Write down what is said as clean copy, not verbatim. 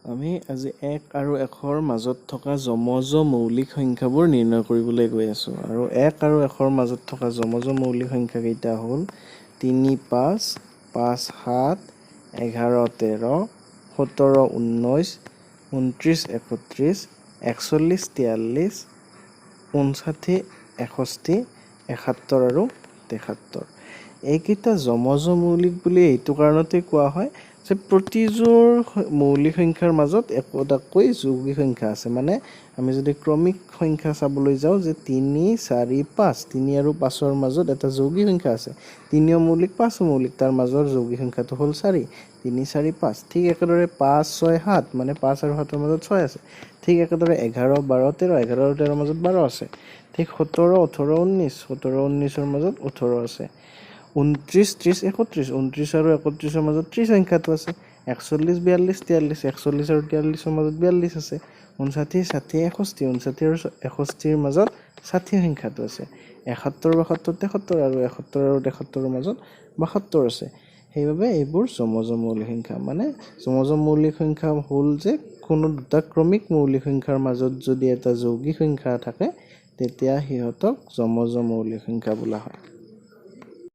আমি আজি ১ আৰু ১ৰ মাজত থকা যমজ মৌলিক সংখ্যাবোৰ নিৰ্ণয় কৰিবলৈ গৈ আছোঁ আৰু ১ আৰু ১ৰ মাজত থকা যমজ মৌলিক সংখ্যা কেইটা হ'ল ৩ ৫ ৫ ৭ ১১ ১৩ ১৭ ১৯ ২৯ ৩১ ৪১ ৪৩ ৫৯ ৬১ ৭১ আৰু ৭৩ এইকেইটা যমজ মৌলিক বুলি এইটো কাৰণতে কোৱা হয় যে প্ৰতিযোৰ মৌলিক সংখ্যাৰ মাজত একোটাকৈ যৌগিক সংখ্যা আছে মানে আমি যদি ক্ৰমিক সংখ্যা চাবলৈ যাওঁ যে ৩ ৪ ৫ ৩ আৰু ৫ৰ মাজত এটা যৌগিক সংখ্যা আছে ৩ মৌলিক ৫ মৌলিক তাৰ মাজৰ যৌগিক সংখ্যাটো হ'ল ৪ ৩ ৪ ৫ ঠিক একেদৰে ৫ ৬ ৭ মানে ৫ আৰু ৭ৰ মাজত ৬ আছে ঠিক একেদৰে ১১ ১২ ১৩ ১১ আৰু ১৩ৰ মাজত ১২ আছে ঠিক ১৭ ১৮ ১৯ ১৭ ১৯ৰ মাজত ১৮ আছে ২৯ ৩০ ৩১ ২৯ আৰু ৩১ৰ মাজত ৩০ সংখ্যাটো আছে ৪১ ৪২ ৪৩ ৪১ আৰু ৪৩ৰ মাজত ৪২ আছে ৫৯ ৬০ ৬১ ৫৯ আৰু ৬১ৰ মাজত ৬০ সংখ্যাটো আছে ৭১ ৭২ ৭৩ আৰু ৭১ আৰু ৭৩ৰ মাজত ৭২ আছে সেইবাবে এইবোৰ যমজ মৌলিক সংখ্যা মানে যমজ মৌলিক সংখ্যা হ'ল যে কোনো দুটা ক্ৰমিক মৌলিক সংখ্যাৰ মাজত যদি এটা যৌগিক সংখ্যা থাকে তেতিয়া সিহঁতক যমজ মৌলিক সংখ্যা বোলা হয়